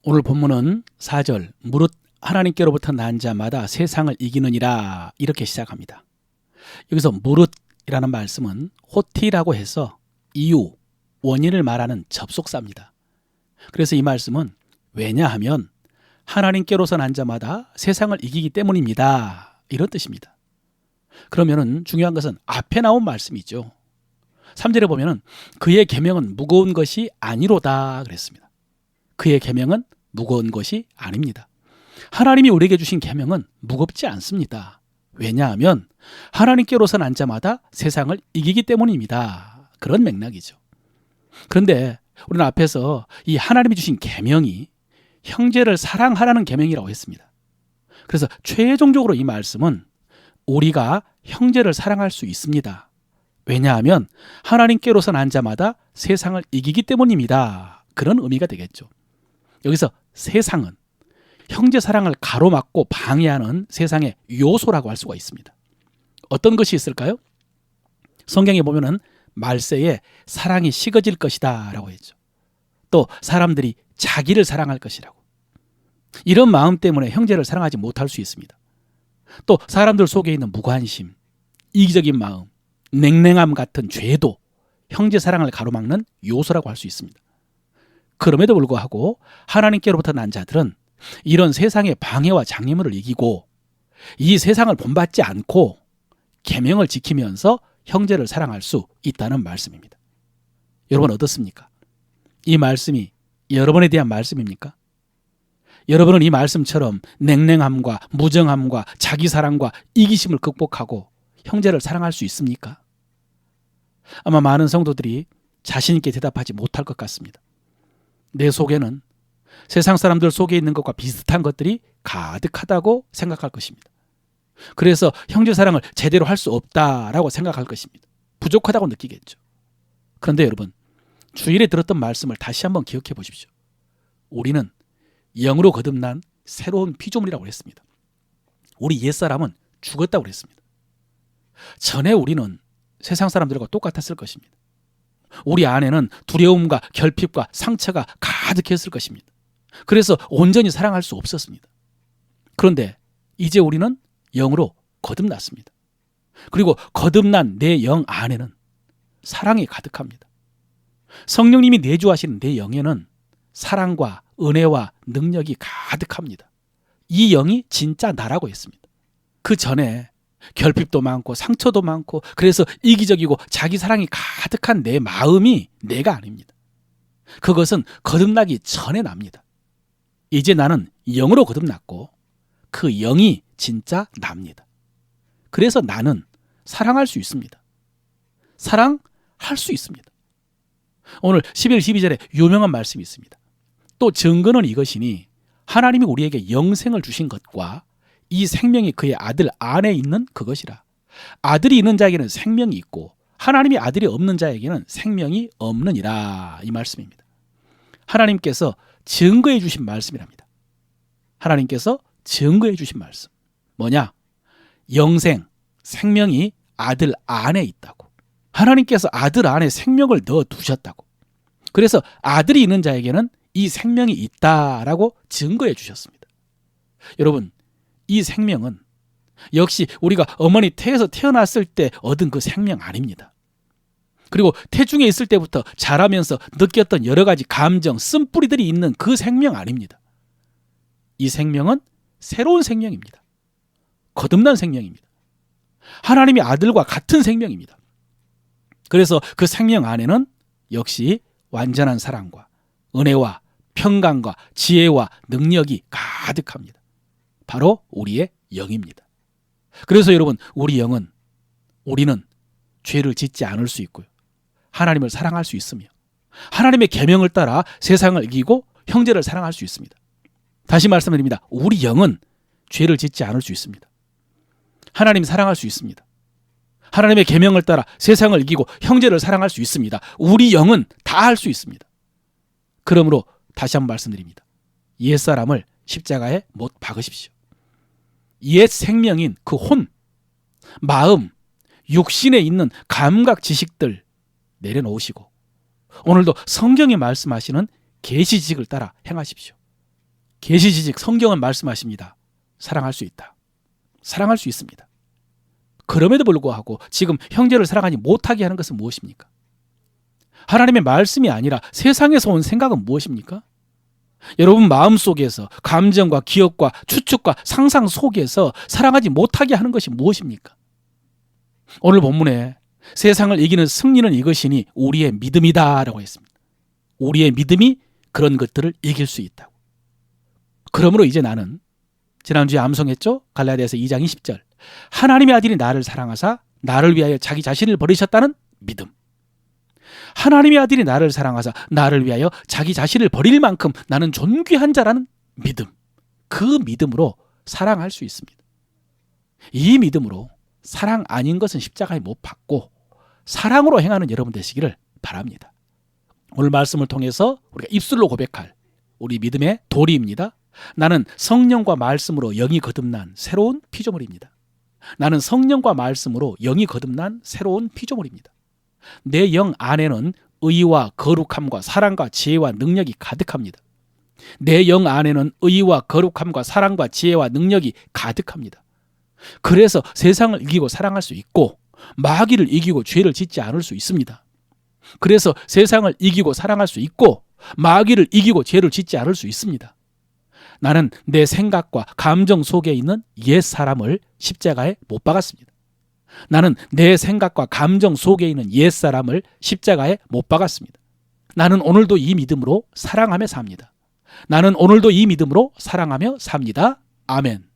오늘 본문은 4절 무릇 하나님께로부터 난 자마다 세상을 이기느니라 이렇게 시작합니다. 여기서 무릇이라는 말씀은 호티라고 해서 이유, 원인을 말하는 접속사입니다. 그래서 이 말씀은 왜냐하면 하나님께로서 난 자마다 세상을 이기기 때문입니다. 이런 뜻입니다. 그러면은 중요한 것은 앞에 나온 말씀이죠. 3절에 보면은 그의 계명은 무거운 것이 아니로다 그랬습니다. 그의 계명은 무거운 것이 아닙니다. 하나님이 우리에게 주신 계명은 무겁지 않습니다. 왜냐하면 하나님께로서 난 자마다 세상을 이기기 때문입니다. 그런 맥락이죠. 그런데 우리는 앞에서 이 하나님이 주신 계명이 형제를 사랑하라는 계명이라고 했습니다. 그래서 최종적으로 이 말씀은 우리가 형제를 사랑할 수 있습니다. 왜냐하면 하나님께로서 난 자마다 세상을 이기기 때문입니다. 그런 의미가 되겠죠. 여기서 세상은 형제 사랑을 가로막고 방해하는 세상의 요소라고 할 수가 있습니다. 어떤 것이 있을까요? 성경에 보면은 말세에 사랑이 식어질 것이다 라고 했죠. 또 사람들이 자기를 사랑할 것이라고. 이런 마음 때문에 형제를 사랑하지 못할 수 있습니다. 또 사람들 속에 있는 무관심, 이기적인 마음, 냉랭함 같은 죄도 형제 사랑을 가로막는 요소라고 할 수 있습니다. 그럼에도 불구하고 하나님께로부터 난 자들은 이런 세상의 방해와 장애물을 이기고 이 세상을 본받지 않고 계명을 지키면서 형제를 사랑할 수 있다는 말씀입니다. 여러분 어떻습니까? 이 말씀이 여러분에 대한 말씀입니까? 여러분은 이 말씀처럼 냉랭함과 무정함과 자기사랑과 이기심을 극복하고 형제를 사랑할 수 있습니까? 아마 많은 성도들이 자신 있게 대답하지 못할 것 같습니다. 내 속에는 세상 사람들 속에 있는 것과 비슷한 것들이 가득하다고 생각할 것입니다. 그래서 형제 사랑을 제대로 할 수 없다라고 생각할 것입니다. 부족하다고 느끼겠죠. 그런데 여러분, 주일에 들었던 말씀을 다시 한번 기억해 보십시오. 우리는 영으로 거듭난 새로운 피조물이라고 했습니다. 우리 옛사람은 죽었다고 했습니다. 전에 우리는 세상 사람들과 똑같았을 것입니다. 우리 안에는 두려움과 결핍과 상처가 가득했을 것입니다. 그래서 온전히 사랑할 수 없었습니다. 그런데 이제 우리는 영으로 거듭났습니다. 그리고 거듭난 내 영 안에는 사랑이 가득합니다. 성령님이 내주하시는 내 영에는 사랑과 은혜와 능력이 가득합니다. 이 영이 진짜 나라고 했습니다. 그 전에 결핍도 많고 상처도 많고 그래서 이기적이고 자기 사랑이 가득한 내 마음이 내가 아닙니다. 그것은 거듭나기 전에 납니다. 이제 나는 영으로 거듭났고 그 영이 진짜 납니다. 그래서 나는 사랑할 수 있습니다. 사랑할 수 있습니다. 오늘 11, 12절에 유명한 말씀이 있습니다. 또 증거는 이것이니 하나님이 우리에게 영생을 주신 것과 이 생명이 그의 아들 안에 있는 그것이라. 아들이 있는 자에게는 생명이 있고 하나님이 아들이 없는 자에게는 생명이 없느니라. 이 말씀입니다. 하나님께서 증거해 주신 말씀이랍니다. 하나님께서 증거해 주신 말씀. 뭐냐? 영생, 생명이 아들 안에 있다고. 하나님께서 아들 안에 생명을 넣어 두셨다고. 그래서 아들이 있는 자에게는 이 생명이 있다라고 증거해 주셨습니다. 여러분, 이 생명은 역시 우리가 어머니 태에서 태어났을 때 얻은 그 생명 아닙니다. 그리고 태중에 있을 때부터 자라면서 느꼈던 여러 가지 감정, 쓴뿌리들이 있는 그 생명 아닙니다. 이 생명은 새로운 생명입니다. 거듭난 생명입니다. 하나님의 아들과 같은 생명입니다. 그래서 그 생명 안에는 역시 완전한 사랑과 은혜와 평강과 지혜와 능력이 가득합니다. 바로 우리의 영입니다. 그래서 여러분, 우리는 죄를 짓지 않을 수 있고요. 하나님을 사랑할 수 있으며 하나님의 계명을 따라 세상을 이기고 형제를 사랑할 수 있습니다. 다시 말씀드립니다. 우리 영은 죄를 짓지 않을 수 있습니다. 하나님 사랑할 수 있습니다. 하나님의 계명을 따라 세상을 이기고 형제를 사랑할 수 있습니다. 우리 영은 다 할 수 있습니다. 그러므로 다시 한번 말씀드립니다. 옛사람을 십자가에 못 박으십시오. 옛 생명인 그 혼, 마음, 육신에 있는 감각 지식들 내려놓으시고 오늘도 성경이 말씀하시는 계시 지식을 따라 행하십시오. 계시지식 성경은 말씀하십니다. 사랑할 수 있다. 사랑할 수 있습니다. 그럼에도 불구하고 지금 형제를 사랑하지 못하게 하는 것은 무엇입니까? 하나님의 말씀이 아니라 세상에서 온 생각은 무엇입니까? 여러분 마음속에서 감정과 기억과 추측과 상상 속에서 사랑하지 못하게 하는 것이 무엇입니까? 오늘 본문에 세상을 이기는 승리는 이것이니 우리의 믿음이다 라고 했습니다. 우리의 믿음이 그런 것들을 이길 수 있다고. 그러므로 이제 나는 지난주에 암송했죠? 갈라디아서 2장 20절. 하나님의 아들이 나를 사랑하사 나를 위하여 자기 자신을 버리셨다는 믿음. 하나님의 아들이 나를 사랑하사 나를 위하여 자기 자신을 버릴 만큼 나는 존귀한 자라는 믿음. 그 믿음으로 사랑할 수 있습니다. 이 믿음으로 사랑 아닌 것은 십자가에 못 박고 사랑으로 행하는 여러분 되시기를 바랍니다. 오늘 말씀을 통해서 우리가 입술로 고백할 우리 믿음의 도리입니다. 나는 성령과 말씀으로 영이 거듭난 새로운 피조물입니다. 나는 성령과 말씀으로 영이 거듭난 새로운 피조물입니다. 내 영 안에는 의와 거룩함과 사랑과 지혜와 능력이 가득합니다. 내 영 안에는 의와 거룩함과 사랑과 지혜와 능력이 가득합니다. 그래서 세상을 이기고 사랑할 수 있고 마귀를 이기고 죄를 짓지 않을 수 있습니다. 그래서 세상을 이기고 사랑할 수 있고 마귀를 이기고 죄를 짓지 않을 수 있습니다. 나는 내 생각과 감정 속에 있는 옛 사람을 십자가에 못 박았습니다. 나는 내 생각과 감정 속에 있는 옛 사람을 십자가에 못 박았습니다. 나는 오늘도 이 믿음으로 사랑하며 삽니다. 나는 오늘도 이 믿음으로 사랑하며 삽니다. 아멘.